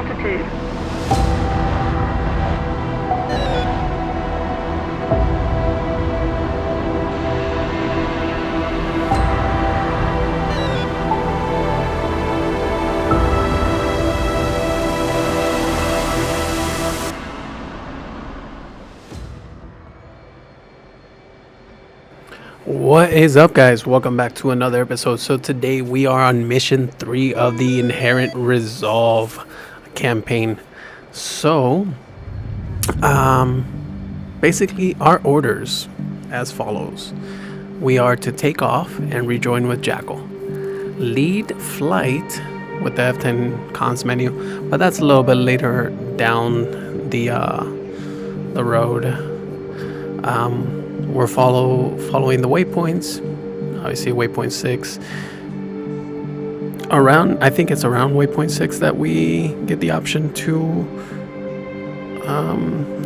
altitude. What is up, guys? Welcome back to another episode. So today we are on mission 3 of the Inherent Resolve campaign. So basically our orders as follows. We are to take off and rejoin with Jackal, lead flight with the F10 cons menu, but that's a little bit later down the road. We're following the waypoints. Obviously, waypoint 6. I think it's around waypoint 6 that we get the option to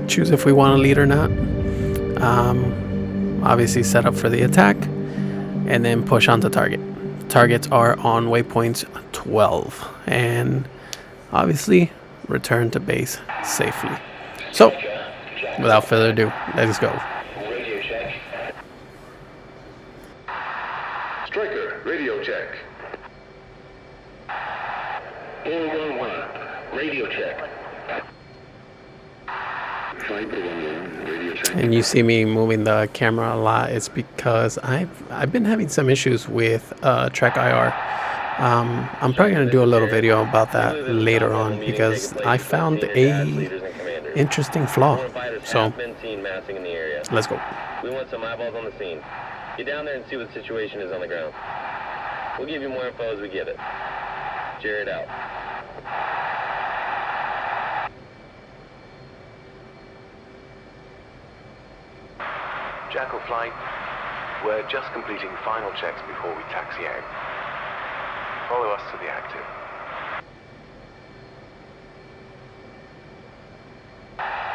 choose if we want to lead or not. Obviously, set up for the attack, and then push onto target. Targets are on waypoint 12, and obviously return to base safely. So, without further ado, let's go. TrackIr, radio check. 411, radio check. 511, radio check. And you see me moving the camera a lot. It's because I've been having some issues with TrackIr. I'm probably gonna do a little video about that later on because I found a interesting flaw. So let's go. We want some eyeballs on the scene. Get down there and see what the situation is on the ground. We'll give you more info as we get it. Jared out. Jackal flight, we're just completing final checks before we taxi out. Follow us to the active.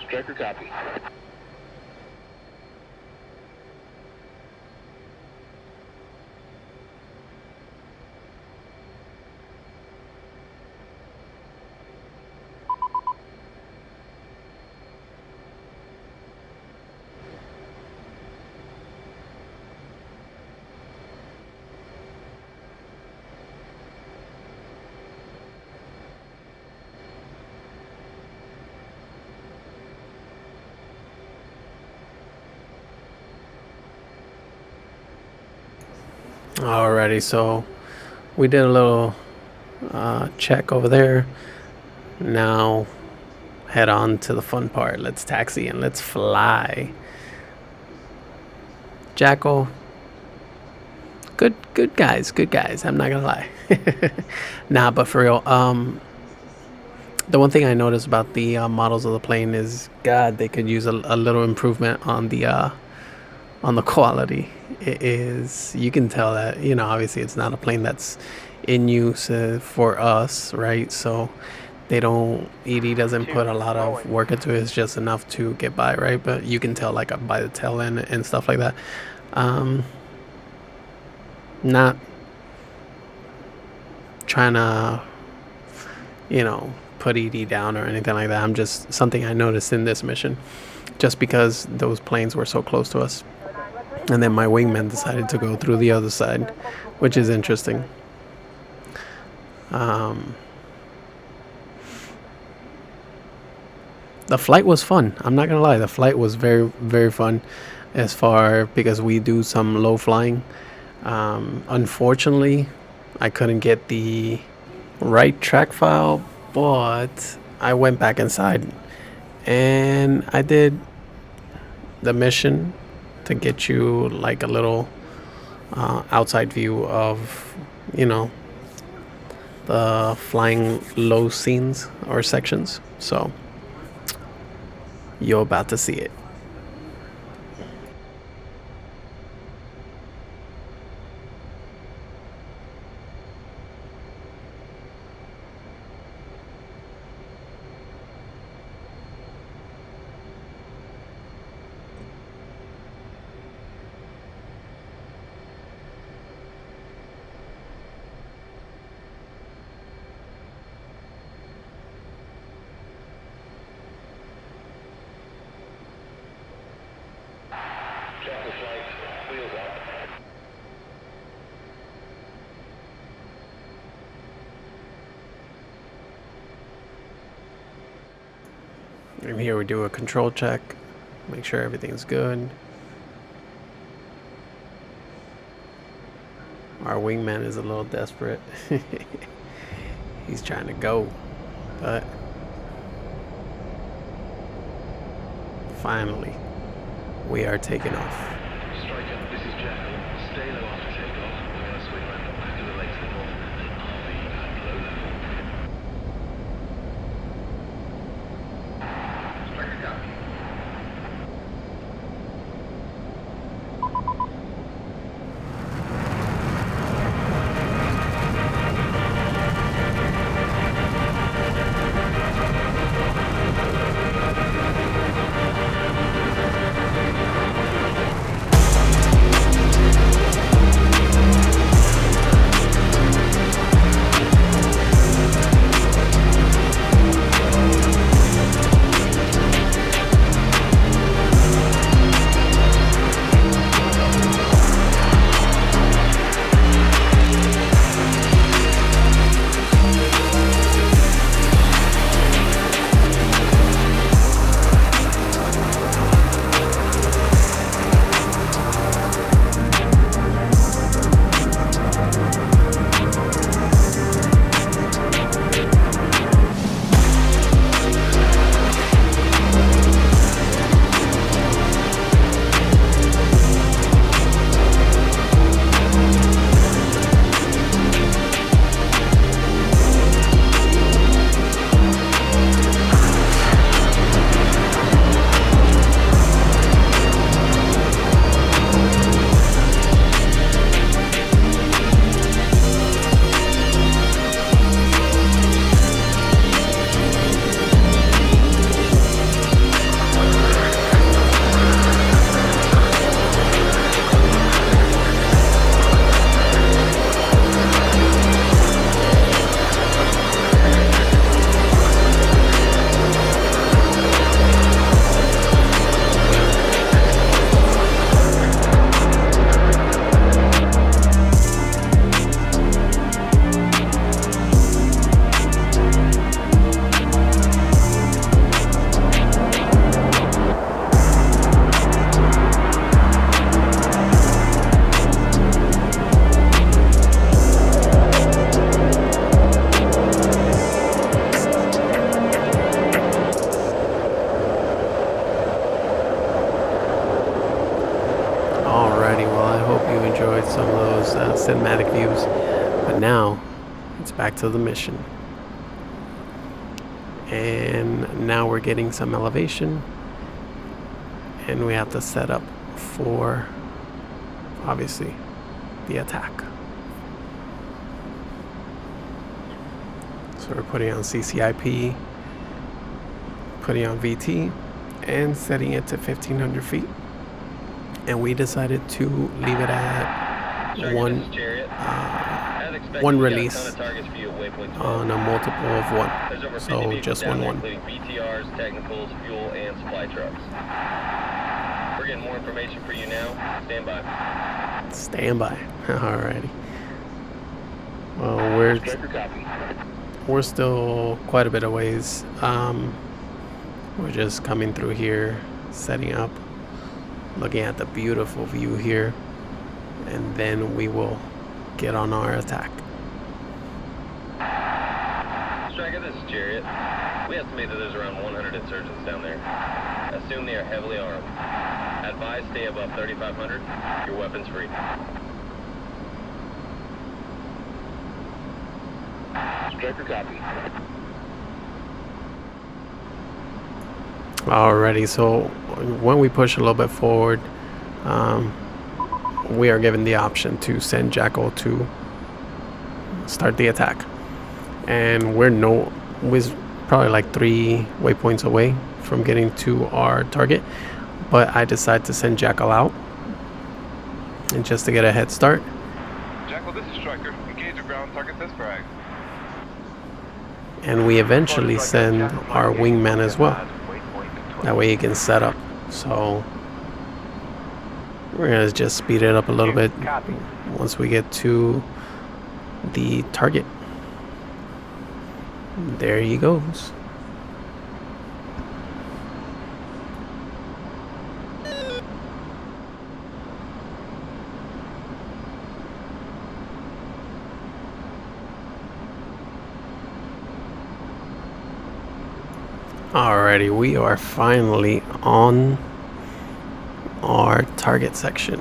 TrackIr copy. Alrighty, so we did a little check over there. Now head on to the fun part. Let's taxi and let's fly. Jackal, good guys. I'm not gonna lie. Nah, but for real, the one thing I noticed about the models of the plane is, God, they could use a little improvement on the quality. It is, you can tell that, you know, obviously it's not a plane that's in use for us, right? So they don't, ED doesn't put a lot of work into it. It's just enough to get by, right? But you can tell, like, by the tail end and stuff like that. Not trying to, you know, put ED down or anything like that. I'm just, something I noticed in this mission, just because those planes were so close to us. And then my wingman decided to go through the other side, which is interesting. The flight was fun. I'm not gonna lie. The flight was very, very fun, because we do some low flying. Unfortunately, I couldn't get the right track file, but I went back inside and I did the mission to get you like a little outside view of, you know, the flying low scenes or sections. So you're about to see it. And here we do a control check, make sure everything's good. Our wingman is a little desperate. He's trying to go, but finally we are taking off. Striker, this is Jackal. Stay low after takeoff. We're going to swing around the back of the lake to the north and RV at low level. Striker, copy. some of those cinematic views. But now it's back to the mission. And now we're getting some elevation. And we have to set up for, obviously, the attack. So we're putting on CCIP, putting on VT, and setting it to 1,500 feet. And we decided to leave it at one release on a multiple of one. So just one. Including BTRs, technicals, fuel, and supply trucks. We're getting more information for you now. Stand by. Stand by. Alrighty. Well, we're still quite a bit of ways. We're just coming through here, setting up, looking at the beautiful view here, and then we will get on our attack. Striker, this is Chariot. We estimate that there's around 100 insurgents down there. Assume they are heavily armed. Advise stay above 3,500. Your weapons free. Striker, copy. Alrighty, so when we push a little bit forward, we are given the option to send Jackal to start the attack. And we're probably like 3 waypoints away from getting to our target, but I decided to send Jackal out, and just to get a head start. Jackal, this is Striker. Engage your ground target test frag. And we eventually send our wingman as well. That way he can set up. So we're gonna just speed it up a little bit once we get to the target. There he goes. Alrighty, we are finally on our target section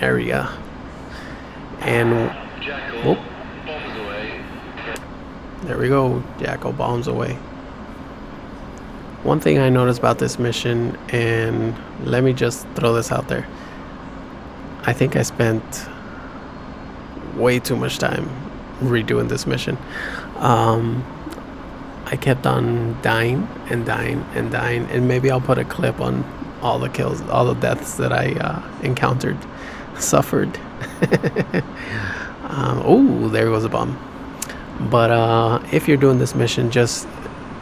area, and whoop, there we go. Jackal bombs away. One thing I noticed about this mission, and let me just throw this out there, I think I spent way too much time redoing this mission. I kept on dying and dying and dying, and maybe I'll put a clip on all the kills, all the deaths that I encountered, suffered. Oh, there goes a bomb. But if you're doing this mission, just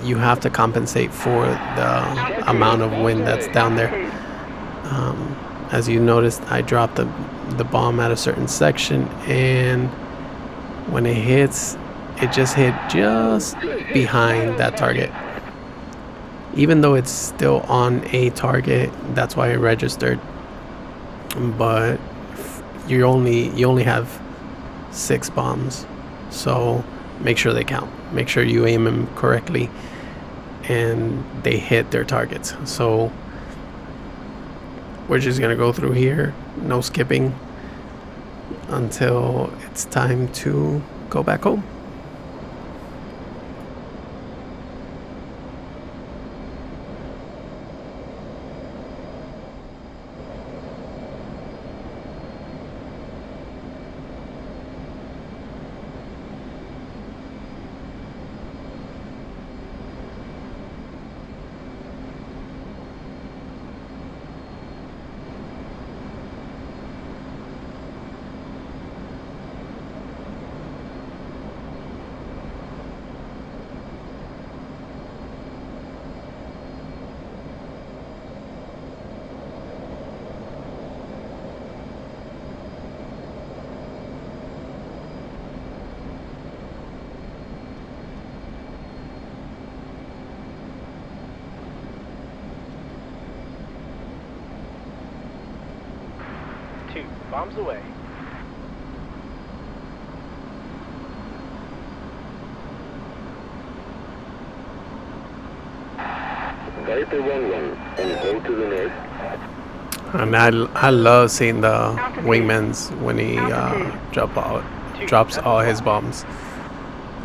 you have to compensate for the amount of wind that's down there. As you noticed, I dropped the bomb at a certain section, and when it hits, it just hit just behind that target. Even though it's still on a target, that's why it registered. But you only have 6 bombs, so make sure they count. Make sure you aim them correctly and they hit their targets. So we're just gonna go through here, no skipping, until it's time to go back home. Bombs away. Viper 1-1, and hold to the north. And I love seeing the wingmans when he drops all his bombs.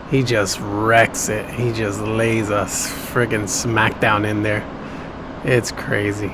He just wrecks it. He just lays us friggin' smack down in there. It's crazy.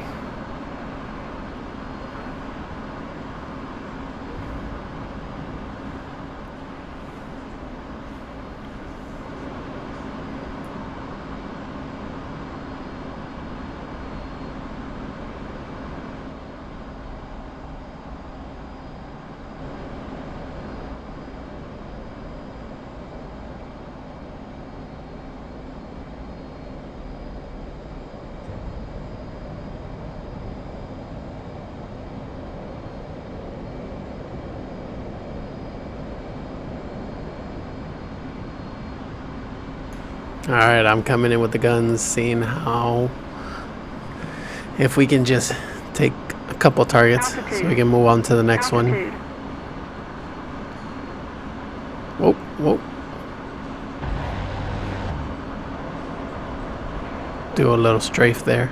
Alright, I'm coming in with the guns, seeing how, if we can just take a couple targets so we can move on to the next one. Whoa, whoa. Do a little strafe there.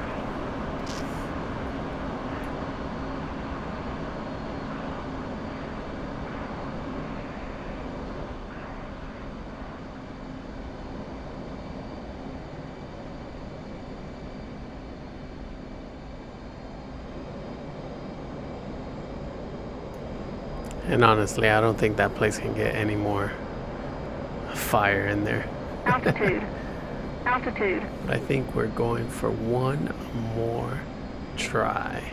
And honestly, I don't think that place can get any more fire in there. Altitude. Altitude. But I think we're going for one more try.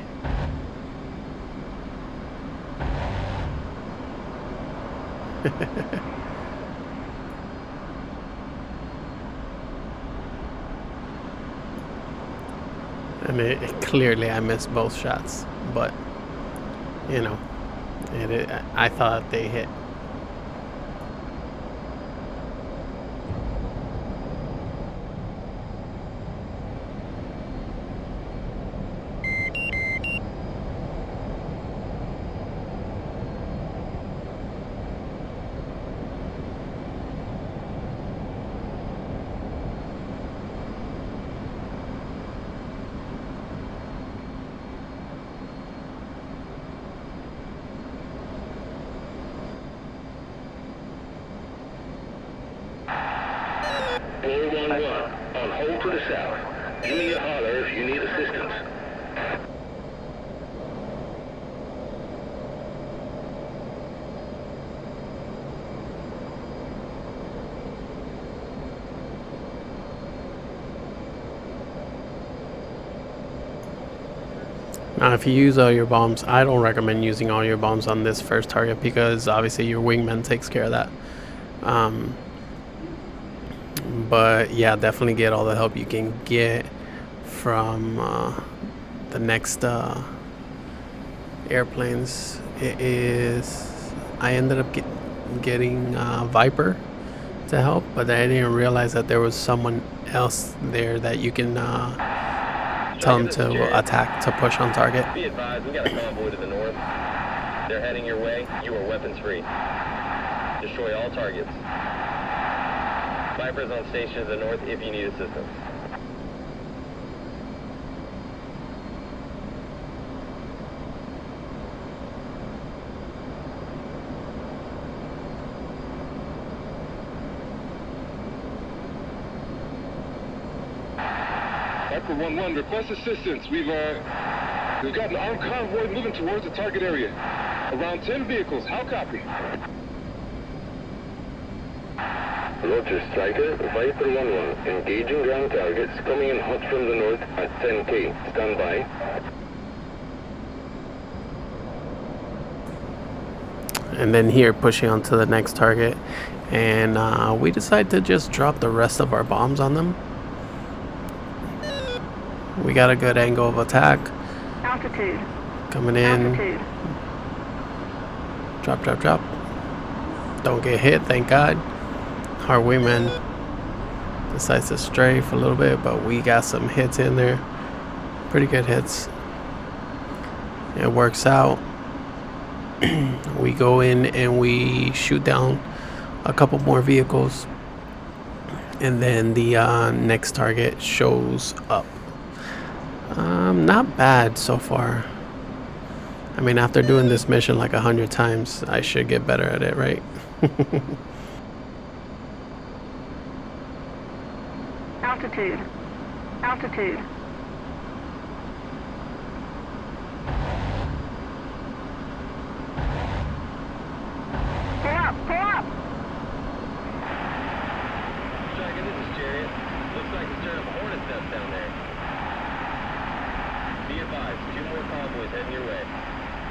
And clearly I missed both shots, but you know, I thought they hit. hold to the south. Give me a holler if you need assistance. Now, if you use all your bombs, I don't recommend using all your bombs on this first target because obviously your wingman takes care of that. But yeah, definitely get all the help you can get from the next airplanes. I ended up getting Viper to help, but I didn't realize that there was someone else there that you can tell them to attack, to push on target. Be advised, we got a convoy to the north. They're heading your way. You are weapons free. Destroy all targets. Viper's on station to the north if you need assistance. Viper 1-1, request assistance. We've got an armed convoy moving towards the target area. Around 10 vehicles. How copy? Roger, Striker. Viper 1-1. Engaging ground targets coming in hot from the north at 10K. Stand by. And then here, pushing on to the next target. And we decide to just drop the rest of our bombs on them. We got a good angle of attack. Altitude. Coming in. Altitude. Drop, drop, drop. Don't get hit, thank God. Our wingman decides to strafe a little bit, but we got some hits in there. Pretty good hits. It works out. We go in and we shoot down a couple more vehicles. And then the next target shows up. Not bad so far. I mean, after doing this mission like 100 times, I should get better at it, right? Altitude. Altitude. Pull up, pull up. Striker, this is Chariot. Looks like it's turned up a Hornet's nest down there. Be advised, 2 more convoys heading your way.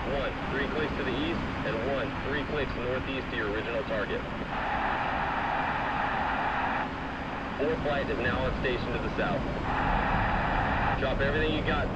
1, 3 clicks to the east, and 1, 3 clicks northeast to your original target. 4 flight is now on station to the south. Drop everything you got.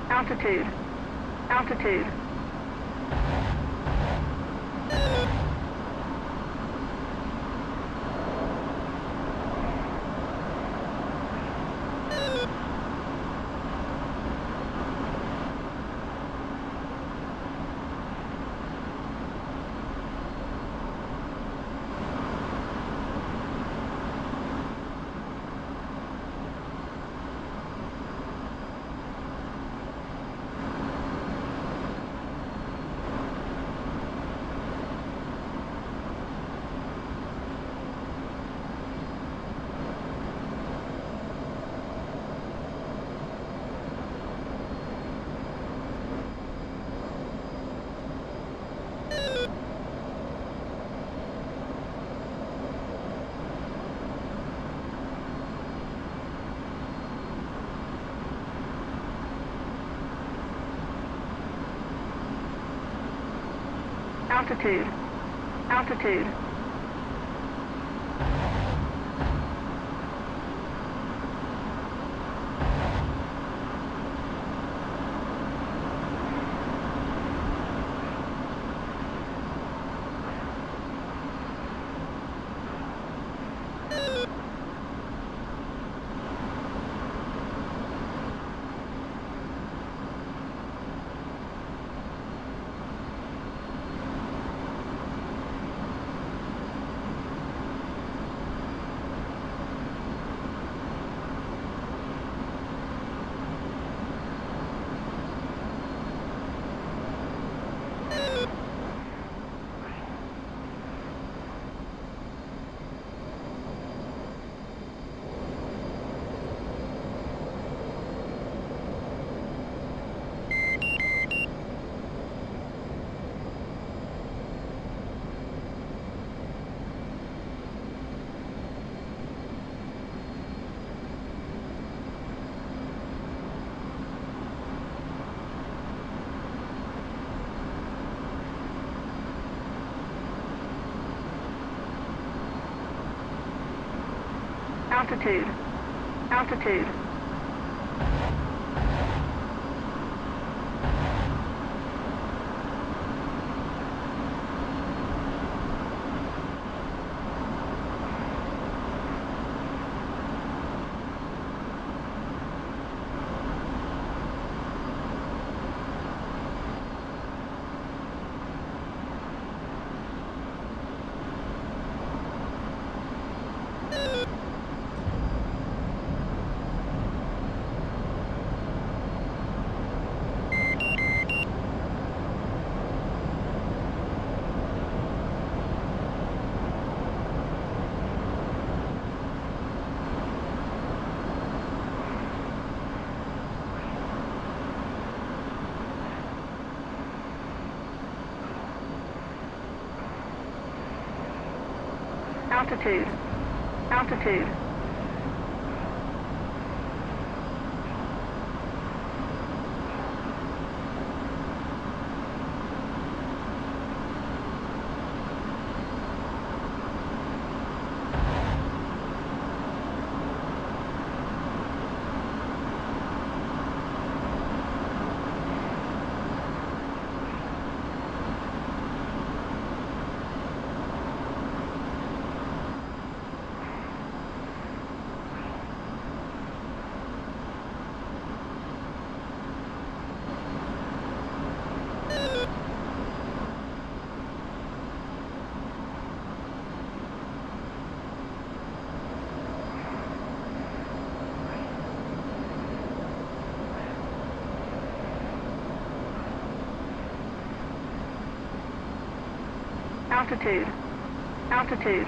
Altitude. Altitude. Altitude. Altitude. Altitude. Altitude. Altitude. Altitude. Altitude. Altitude.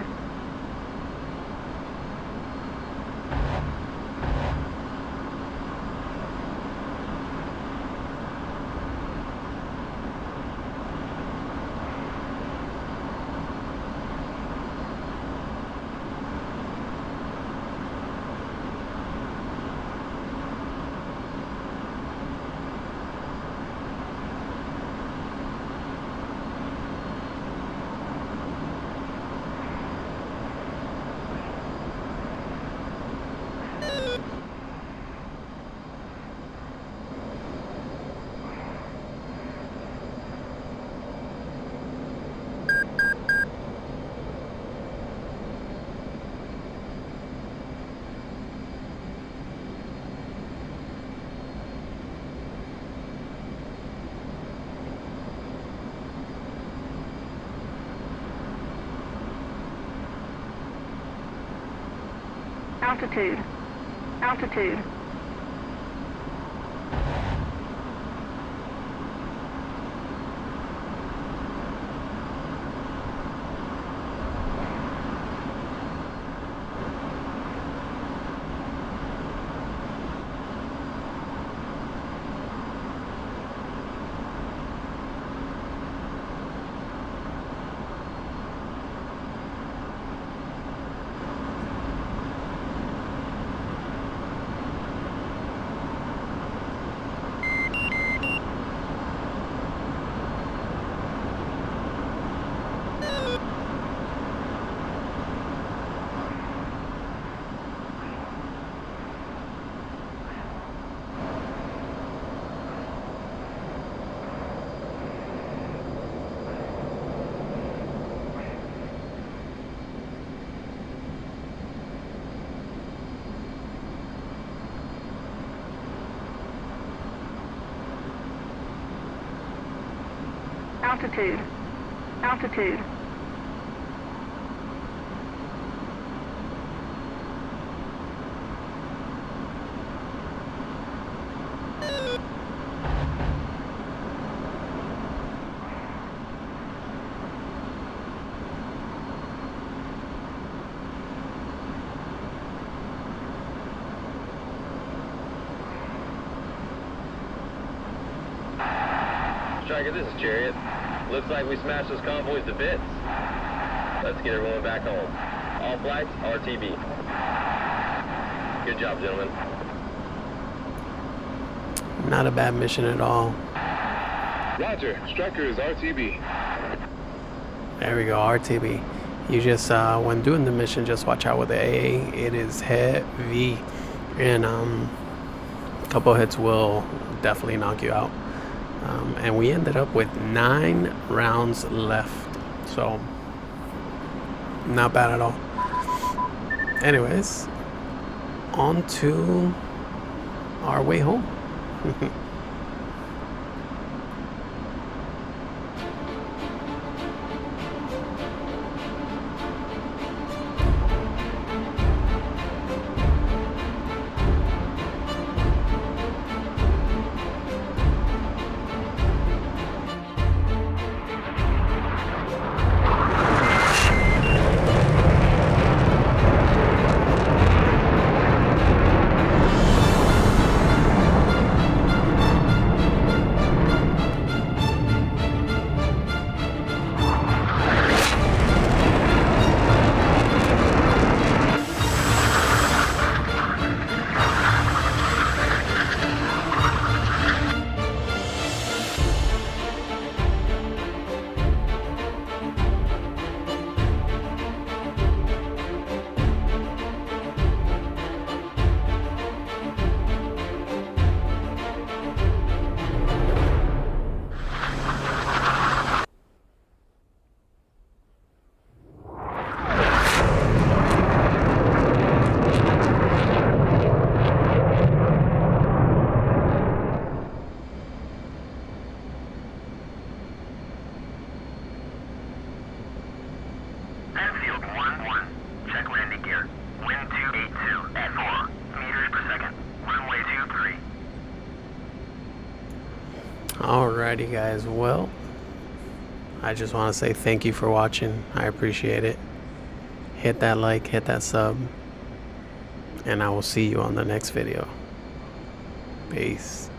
Altitude. Altitude. Altitude. Altitude. Striker, this is Chariot. Looks like we smashed those convoys to bits. Let's get everyone back home. All flights, RTB. Good job, gentlemen. Not a bad mission at all. Roger. Striker is RTB. There we go, RTB. You just when doing the mission, just watch out with the AA. It is heavy, and a couple hits will definitely knock you out. And we ended up with 9 rounds left, so not bad at all. Anyways, on to our way home. Alrighty guys, well, I just want to say thank you for watching. I appreciate it. Hit that like, hit that sub, and I will see you on the next video. Peace.